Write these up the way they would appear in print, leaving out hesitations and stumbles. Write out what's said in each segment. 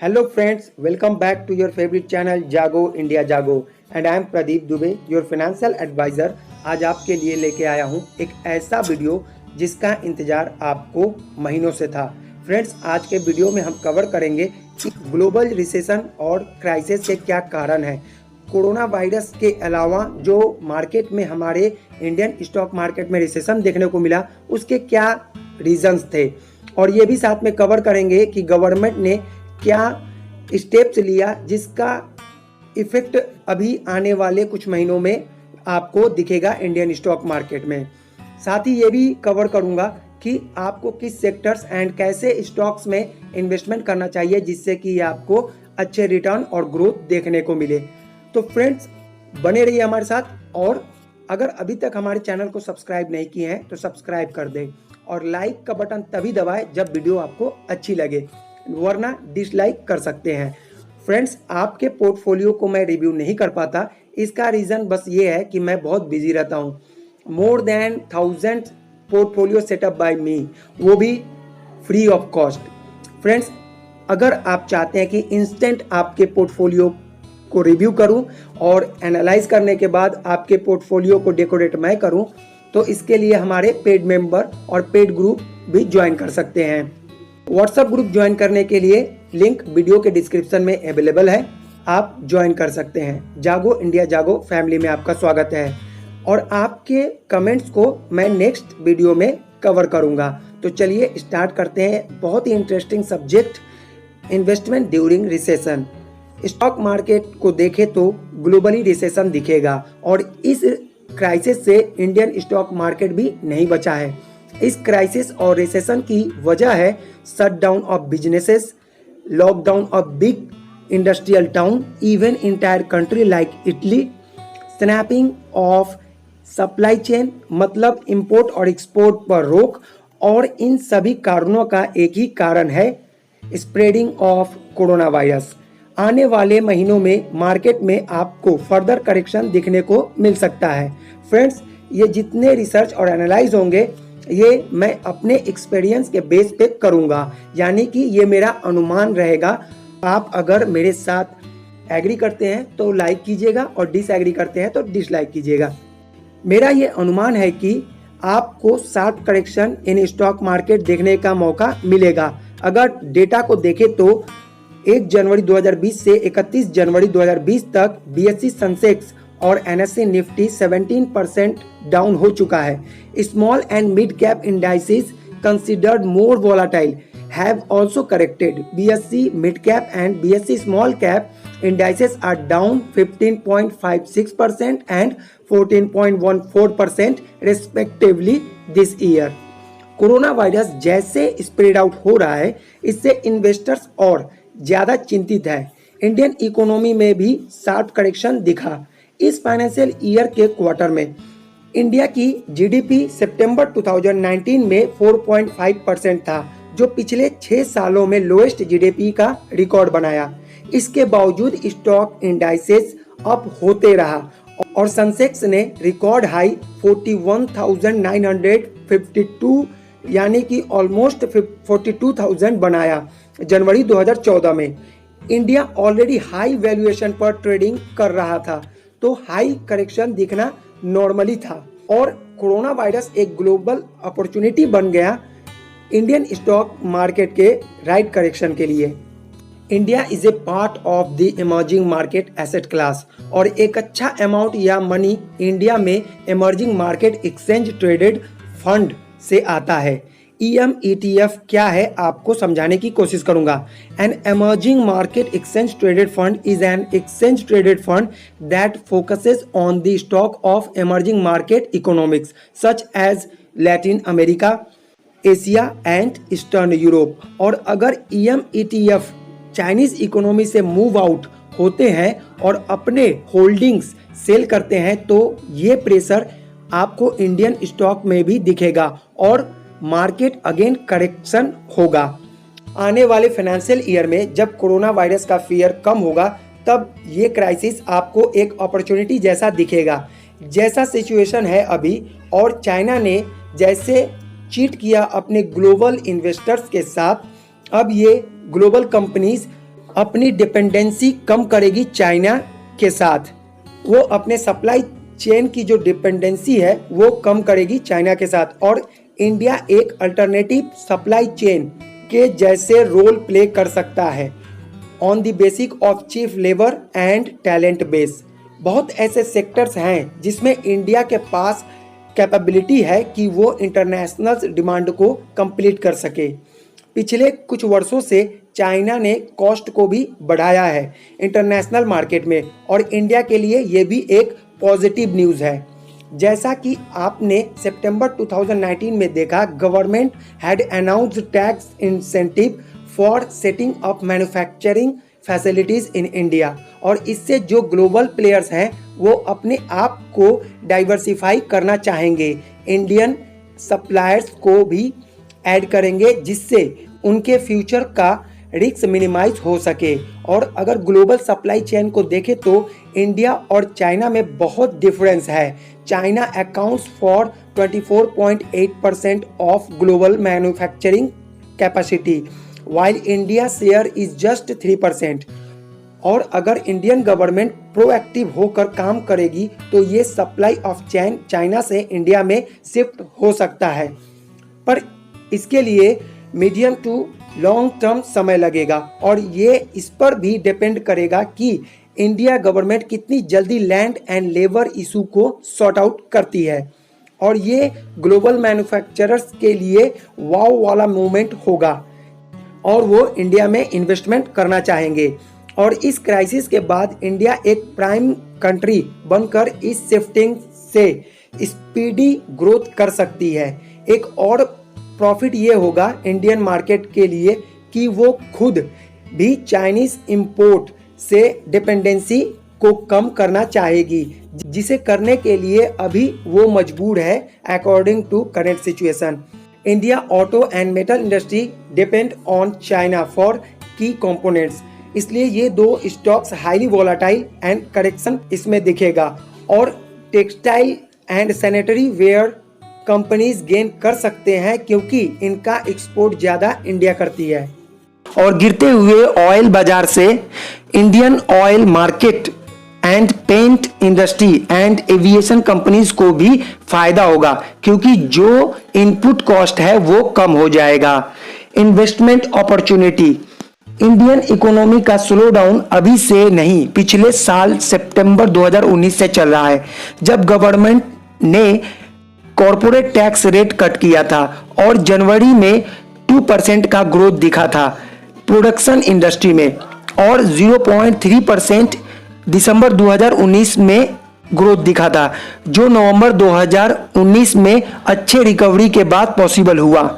Hello friends, welcome back to your favorite channel जागो India जागो and I am Pradeep Dubey your financial advisor. आज आपके लिए लेके आया हूँ एक ऐसा वीडियो जिसका इंतज़ार आपको महीनों से था। फ्रेंड्स, आज के वीडियो में हम कवर करेंगे कि ग्लोबल रिसेशन और क्राइसिस के क्या कारण हैं। कोरोना वायरस के अलावा जो मार्केट में हमारे इंडियन स्टॉक मार्केट में रिसेशन देखने को मिला उसके क्या रीजंस थे, और ये भी साथ में कवर करेंगे कि गवर्नमेंट ने क्या स्टेप्स लिया जिसका इफेक्ट अभी आने वाले कुछ महीनों में आपको दिखेगा इंडियन स्टॉक मार्केट में। साथ ही ये भी कवर करूंगा कि आपको किस सेक्टर्स एंड कैसे स्टॉक्स में इन्वेस्टमेंट करना चाहिए जिससे कि आपको अच्छे रिटर्न और ग्रोथ देखने को मिले। तो फ्रेंड्स, बने रहिए हमारे साथ, और अगर अभी तक हमारे चैनल को सब्सक्राइब नहीं किए हैं तो सब्सक्राइब कर दें और लाइक का बटन तभी दबाएं जब वीडियो आपको अच्छी लगे, वरना डिसलाइक कर सकते हैं। फ्रेंड्स, आपके पोर्टफोलियो को मैं रिव्यू नहीं कर पाता, इसका रीज़न बस ये है कि मैं बहुत बिजी रहता हूँ। More than 1000 portfolio setup by me, वो भी फ्री ऑफ कॉस्ट। फ्रेंड्स, अगर आप चाहते हैं कि इंस्टेंट आपके पोर्टफोलियो को रिव्यू करूं और एनालाइज करने के बाद आपके पोर्टफोलियो को डेकोरेट मैं करूं, तो इसके लिए हमारे पेड मेंबर और पेड ग्रुप भी ज्वाइन कर सकते हैं। व्हाट्सएप ग्रुप ज्वाइन करने के लिए लिंक वीडियो के डिस्क्रिप्शन में अवेलेबल है, आप ज्वाइन कर सकते हैं। जागो इंडिया जागो फैमिली में आपका स्वागत है, और आपके कमेंट्स को मैं नेक्स्ट वीडियो में कवर करूंगा। तो चलिए स्टार्ट करते हैं। बहुत ही interesting subject, investment during recession. Stock market को देखें तो ग्लोबली रिसेशन दिखेगा, और इस क्राइसिस से इंडियन स्टॉक मार्केट भी नहीं बचा है। इस क्राइसिस और रिसेशन की वजह है shutdown of businesses, lockdown of big industrial town, even entire country like Italy, snapping of supply chain, मतलब इंपोर्ट और एक्सपोर्ट पर रोक। और इन सभी कारणों का एक ही कारण है, स्प्रेडिंग ऑफ कोरोना वायरस। आने वाले महीनों में मार्केट में आपको फर्दर करेक्शन दिखने को मिल सकता है। फ्रेंड्स, ये जितने रिसर्च और एनालाइज होंगे ये मैं अपने एक्सपीरियंस के बेस पे करूंगा, यानी कि ये मेरा अनुमान रहेगा। आप अगर मेरे साथ एग्री करते हैं तो लाइक कीजिएगा और डिसएग्री करते हैं तो डिसलाइक कीजिएगा। मेरा ये अनुमान है कि आपको sharp correction in stock market देखने का मौका मिलेगा। अगर डेटा को देखें तो 1 जनवरी 2020 से 31 जनवरी 2020 तक BSE सेंसेक्स और NSE निफ्टी 17% डाउन हो चुका है। Small and mid cap indices considered more volatile have also corrected. BSE mid cap and BSE small cap indices are down 15.56% and 14.14% respectively this year. Corona virus जैसे spread out हो रहा है, इससे investors और ज्यादा चिंतित है। इंडियन इकोनॉमी में भी शार्प करेक्शन दिखा। इस फाइनेंशियल ईयर के क्वार्टर में इंडिया की जीडीपी सितंबर 2019 में 4.5% था, जो पिछले 6 सालों में लोएस्ट जीडीपी का रिकॉर्ड बनाया। इसके बावजूद स्टॉक इंडाइसेस अप होते रहा और सेंसेक्स ने रिकॉर्ड हाई 41,952 यानी कि ऑलमोस्ट 42,000 बनाया जनवरी 2014 में। इंडिया ऑलरेडी हाई वैल्यूएशन पर ट्रेडिंग कर रहा था, तो हाई करेक्शन दिखना नॉर्मली था, और कोरोना वायरस एक ग्लोबल अपॉर्चुनिटी बन गया इंडियन स्टॉक मार्केट के राइट करेक्शन के लिए। India is a part of the emerging market asset class, और एक अच्छा अमाउंट या मनी इंडिया में emerging market exchange traded fund से आता है। ETF क्या है आपको समझाने की कोशिश करूंगा। An emerging market exchange traded fund is an exchange traded fund that focuses on the stock of emerging market economics such as Latin America, Asia and Eastern Europe. और अगर ETF चाइनीज इकोनॉमी से move out होते हैं और अपने holdings cell करते हैं तो ये प्रेशर आपको इंडियन स्टॉक में भी दिखेगा और मार्केट अगेन करेक्शन होगा। आने वाले फाइनेंशियल ईयर में जब कोरोना वायरस का फियर कम होगा, तब ये क्राइसिस आपको एक अपॉर्चुनिटी जैसा दिखेगा, जैसा सिचुएशन है अभी। और चाइना ने जैसे चीट किया अपने ग्लोबल इन्वेस्टर्स के साथ, अब ये ग्लोबल कंपनीज अपनी डिपेंडेंसी कम करेगी चाइना के साथ। वो अपने सप्लाई चेन की जो डिपेंडेंसी है वो कम करेगी चाइना के साथ, और इंडिया एक अल्टरनेटिव सप्लाई चेन के जैसे रोल प्ले कर सकता है on the basic of chief labour and talent base. बहुत ऐसे सेक्टर्स हैं जिसमें इंडिया के पास कैपेबिलिटी है कि वो इंटरनेशनल डिमांड को कंप्लीट कर सके। पिछले कुछ वर्षों से चाइना ने कॉस्ट को भी बढ़ाया है इंटरनेशनल मार्केट में, और इंडिया के लिए ये भी एक पॉजिटिव न्यूज़ है। जैसा कि आपने सितंबर 2019 में देखा, government had announced tax incentive for setting up manufacturing facilities in India, और इससे जो ग्लोबल प्लेयर्स हैं वो अपने आप को डाइवर्सिफाई करना चाहेंगे, इंडियन सप्लायर्स को भी ऐड करेंगे जिससे उनके फ्यूचर का रिस्क मिनिमाइज हो सके। और अगर ग्लोबल सप्लाई चेन को देखें तो इंडिया और चाइना में बहुत डिफरेंस है। China accounts for 24.8% of global manufacturing capacity, while India share is just 3%। और अगर इंडियन गवर्नमेंट प्रोएक्टिव होकर काम करेगी तो ये सप्लाई ऑफ चेन चाइना से इंडिया में शिफ्ट हो सकता है, पर इसके लिए मीडियम टू लॉन्ग टर्म समय लगेगा, और ये इस पर भी डिपेंड करेगा कि इंडिया गवर्नमेंट कितनी जल्दी लैंड एंड लेबर इशू को सॉर्ट आउट करती है। और ये ग्लोबल मैन्युफैक्चरर्स के लिए वाव वाला मूवमेंट होगा और वो इंडिया में इन्वेस्टमेंट करना चाहेंगे। और इस क्राइसिस के बाद इंडिया एक प्राइम कंट्री बनकर इस शिफ्टिंग से स्पीडी ग्रोथ कर सकती है। एक और प्रॉफिट ये होगा इंडियन मार्केट के लिए कि वो खुद भी चाइनीज इंपोर्ट से डिपेंडेंसी को कम करना चाहेगी, जिसे करने के लिए अभी वो मजबूर है according to current situation. India auto and metal industry depend on China for key components, इसलिए ये दो stocks highly volatile and correction इसमें दिखेगा। और textile and sanitary ware companies gain कर सकते हैं क्योंकि इनका एक्सपोर्ट ज़्यादा इंडिया करती है। और गिरते हुए ऑयल बाजार से Indian oil market and paint industry and aviation companies को भी फायदा होगा क्योंकि जो इनपुट कॉस्ट है वो कम हो जाएगा। इन्वेस्टमेंट अपॉर्चुनिटी, इंडियन इकोनॉमी का स्लो डाउन अभी से नहीं, पिछले साल सितंबर 2019 से चल रहा है, जब गवर्नमेंट ने कॉर्पोरेट टैक्स रेट कट किया था और जनवरी में 2% का ग्रोथ दिखा था प्रोडक्शन इंडस्ट्री में, और 0.3% दिसंबर 2019 में ग्रोथ दिखा था, जो नवंबर 2019 में अच्छे रिकवरी के बाद पॉसिबल हुआ।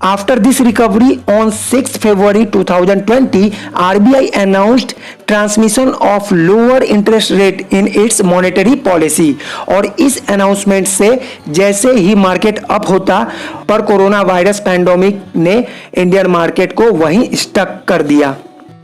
After this recovery, on 6 February 2020, RBI announced transmission of lower interest rate in its monetary policy। और इस अनाउंसमेंट से जैसे ही मार्केट अप होता, पर कोरोना वायरस पैंडेमिक ने इंडियन मार्केट को वहीं स्टक कर दिया।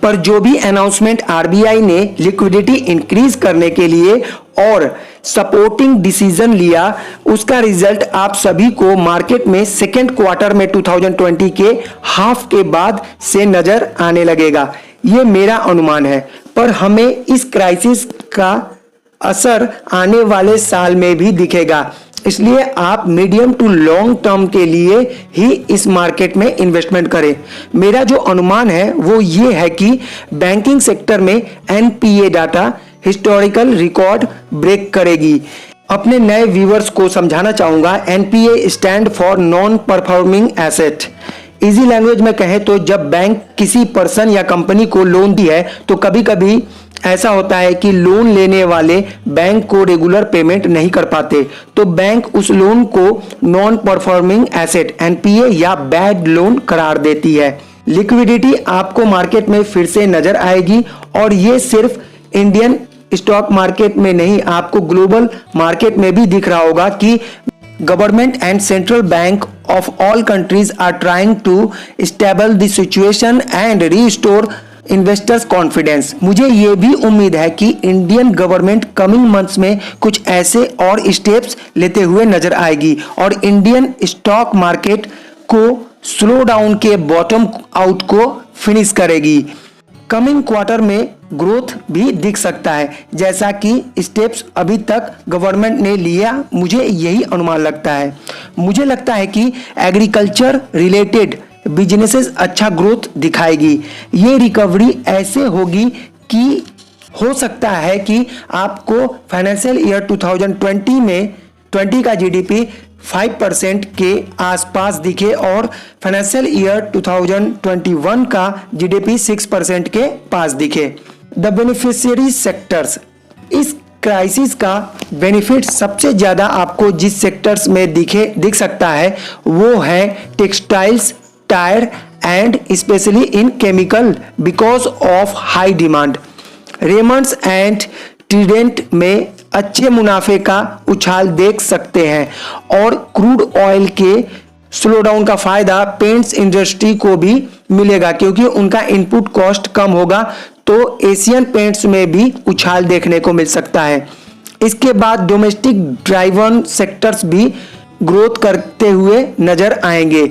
पर जो भी अनाउंसमेंट आरबीआई ने लिक्विडिटी इंक्रीज करने के लिए और सपोर्टिंग डिसीजन लिया, उसका रिजल्ट आप सभी को मार्केट में सेकेंड क्वार्टर में 2020 के हाफ के बाद से नजर आने लगेगा। ये मेरा अनुमान है, पर हमें इस क्राइसिस का असर आने वाले साल में भी दिखेगा, इसलिए आप मीडियम टू लॉन्ग टर्म के लिए ही इस मार्केट में इन्वेस्टमेंट करें। मेरा जो अनुमान है वो ये है कि बैंकिंग सेक्टर में NPA data historical record break करेगी। अपने नए व्यूअर्स को समझाना चाहूँगा, NPA stand for non performing asset. Easy language में कहें तो जब बैंक किसी पर्सन या कंपनी को लोन दी है तो कभी कभी ऐसा होता है कि लोन लेने वाले बैंक को रेगुलर पेमेंट नहीं कर पाते, तो बैंक उस लोन को नॉन परफॉर्मिंग एसेट एनपीए या बैड लोन करार देती है। लिक्विडिटी आपको मार्केट में फिर से नजर आएगी, और ये सिर्फ इंडियन स्टॉक मार्केट में नहीं, आपको ग्लोबल मार्केट में भी दिख रहा होगा कि government and central bank of all countries are trying to stable the situation and restore investors confidence. मुझे ये भी उम्मीद है कि इंडियन गवर्नमेंट कमिंग मंथ्स में कुछ ऐसे और स्टेप्स लेते हुए नजर आएगी और इंडियन स्टॉक मार्केट को स्लो डाउन के बॉटम आउट को फिनिश करेगी। कमिंग क्वार्टर में ग्रोथ भी दिख सकता है, जैसा कि स्टेप्स अभी तक गवर्नमेंट ने लिया, मुझे यही अनुमान लगता है। मुझे लगता है कि एग्रीकल्चर रिलेटेड बिजनेसेस अच्छा ग्रोथ दिखाएगी। ये रिकवरी ऐसे होगी कि हो सकता है कि आपको फाइनेंशियल ईयर 2020 में 20 का जीडीपी 5% के आसपास दिखे और फाइनेंशियल ईयर 2021 का जीडीपी 6% के पास दिखे। द बेनिफिशियरी सेक्टर्स, इस क्राइसिस का बेनिफिट सबसे ज़्यादा आपको जिस सेक्टर्स में दिख सकता है वो है textiles, tyre and specially in chemical because of high demand. Raymond's and Trident में अच्छे मुनाफे का उछाल देख सकते हैं और क्रूड ऑयल के स्लो डाउन का फायदा पेंट्स इंडस्ट्री को भी मिलेगा क्योंकि उनका इनपुट कॉस्ट कम होगा, तो एशियन पेंट्स में भी उछाल देखने को मिल सकता है। इसके बाद डोमेस्टिक ड्राइवन सेक्टर्स भी ग्रोथ करते हुए नजर आएंगे,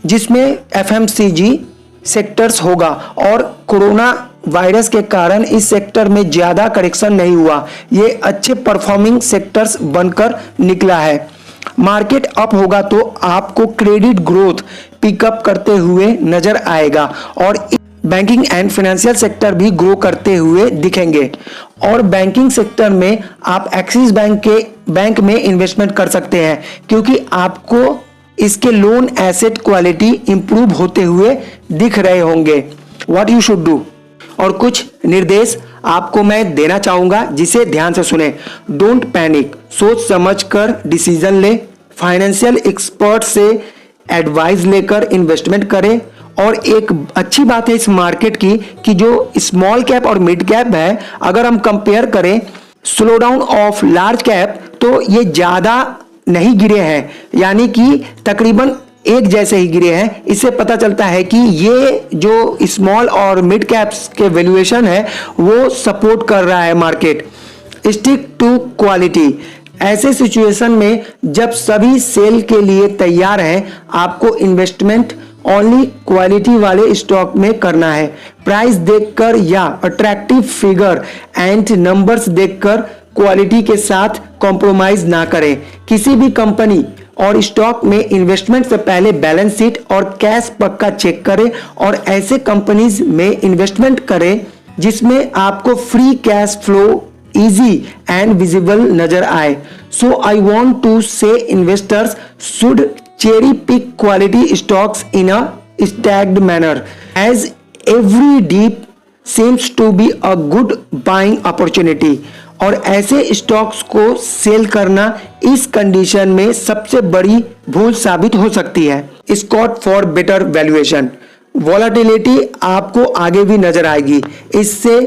जिसमें एफएमसीजी सेक्टर्स होगा और कोरोना वायरस के कारण इस सेक्टर में ज्यादा करेक्शन नहीं हुआ, ये अच्छे परफॉर्मिंग सेक्टर्स बनकर निकला है। मार्केट अप होगा तो आपको क्रेडिट ग्रोथ पिकअप करते हुए नजर आएगा और बैंकिंग एंड फाइनेंशियल सेक्टर भी ग्रो करते हुए दिखेंगे। और बैंकिंग सेक्टर में आप एक्सिस बैंक में इन्वेस्टमेंट कर सकते हैं क्योंकि आपको इसके लोन एसेट क्वालिटी इंप्रूव होते हुए दिख रहे होंगे। व्हाट यू शुड डू, और कुछ निर्देश आपको मैं देना चाहूंगा जिसे ध्यान से सुने। डोंट पैनिक, सोच समझ कर डिसीजन ले, फाइनेंशियल एक्सपर्ट से एडवाइस लेकर इन्वेस्टमेंट करें। और एक अच्छी बात है इस मार्केट की कि जो स्मॉल कैप और मिड कैप है, अगर हम कंपेयर करें slow down of large cap तो ये ज्यादा नहीं गिरे हैं, यानी कि तकरीबन एक जैसे ही गिरे हैं। इससे पता चलता है कि ये जो स्मॉल और मिड कैप्स के वैल्यूएशन है वो सपोर्ट कर रहा है मार्केट। स्टिक टू क्वालिटी, ऐसे सिचुएशन में जब सभी सेल के लिए तैयार हैं, आपको इन्वेस्टमेंट ओनली क्वालिटी वाले स्टॉक में करना है। प्राइस देखकर या अट्रैक्टिव फिगर एंड नंबर्स देखकर क्वालिटी के साथ कॉम्प्रोमाइज ना करें। किसी भी कंपनी और स्टॉक में इन्वेस्टमेंट से पहले बैलेंस शीट और कैश पक्का चेक करें और ऐसे कंपनीज में इन्वेस्टमेंट करें जिसमें आपको free cash flow easy and visible नजर आए। So I want to say investors should cherry pick quality stocks in a staggered manner as every dip seems to be a good buying opportunity। और ऐसे stocks को cell करना इस condition में सबसे बड़ी भूल साबित हो सकती है। Scout for better valuation, volatility आपको आगे भी नजर आएगी। इससे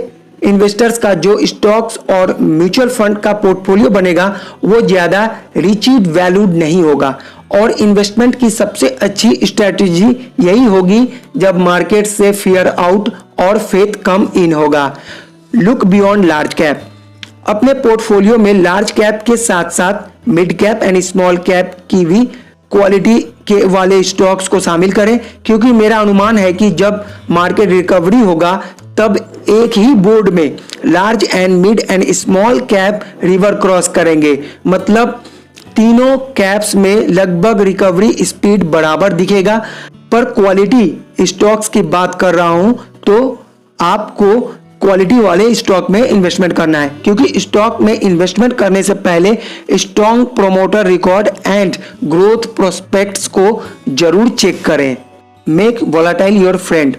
इन्वेस्टर्स का जो स्टॉक्स और म्यूचुअल फंड का पोर्टफोलियो बनेगा वो ज्यादा रिचीड वैल्यूड नहीं होगा। और इन्वेस्टमेंट की सबसे अच्छी स्ट्रेटजी यही होगी जब मार्केट से फियर आउट और फेथ कम इन होगा। लुक बियॉन्ड लार्ज कैप, अपने पोर्टफोलियो में लार्ज कैप के साथ साथ mid cap and small cap की भी क्वालिटी के वाले स्टॉक्स को शामिल करें, क्योंकि मेरा अनुमान है कि जब मार्केट रिकवरी होगा तब एक ही बोर्ड में large and mid and small cap river cross करेंगे। मतलब तीनों कैप्स में लगभग रिकवरी स्पीड बराबर दिखेगा। पर क्वालिटी स्टॉक्स की बात कर रहा हूं तो आपको क्वालिटी वाले स्टॉक में इन्वेस्टमेंट करना है, क्योंकि स्टॉक में इन्वेस्टमेंट करने से पहले strong promoter record and growth prospects को जरूर चेक करें। मेक वोलेटाइल योर फ्रेंड,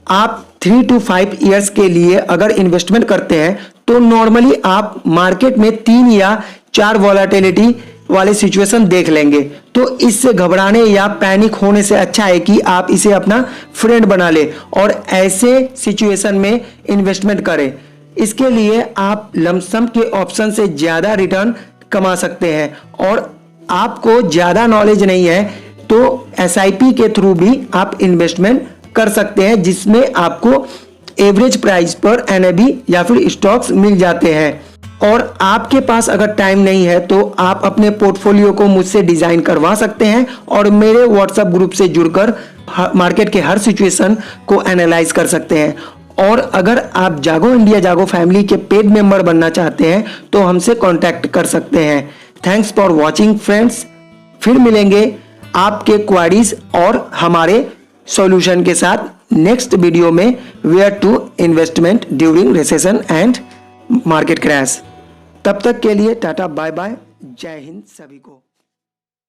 आप 3 to 5 ईयर्स के लिए अगर इन्वेस्टमेंट करते हैं तो नॉर्मली आप मार्केट में 3 या 4 वोलेटिलिटी वाले सिचुएशन देख लेंगे। तो इससे घबराने या पैनिक होने से अच्छा है कि आप इसे अपना फ्रेंड बना ले और ऐसे सिचुएशन में इन्वेस्टमेंट करें। इसके लिए आप लमसम के ऑप्शन से ज्यादा रिटर्न कमा सकते हैं। और आपको ज्यादा नॉलेज नहीं है तो SIP के थ्रू भी आप इन्वेस्टमेंट कर सकते हैं, जिसमें आपको एवरेज प्राइस पर NAV या फिर स्टॉक्स मिल जाते हैं। और आपके पास अगर टाइम नहीं है तो आप अपने पोर्टफोलियो को मुझसे डिजाइन करवा सकते हैं और मेरे व्हाट्सएप ग्रुप से जुड़कर मार्केट के हर सिचुएशन को एनालाइज कर सकते हैं। और अगर आप जागो इंडिया जागो फैमिली के पेड मेंबर बनना चाहते हैं तो हमसे कांटेक्ट कर सकते हैं। Thanks for watching friends. फिर मिलेंगे आपके क्वेरीज और हमारे सॉल्यूशन के साथ नेक्स्ट वीडियो में, where to investment during recession and market crash. तब तक के लिए टाटा बाय बाय, जय हिंद सभी को।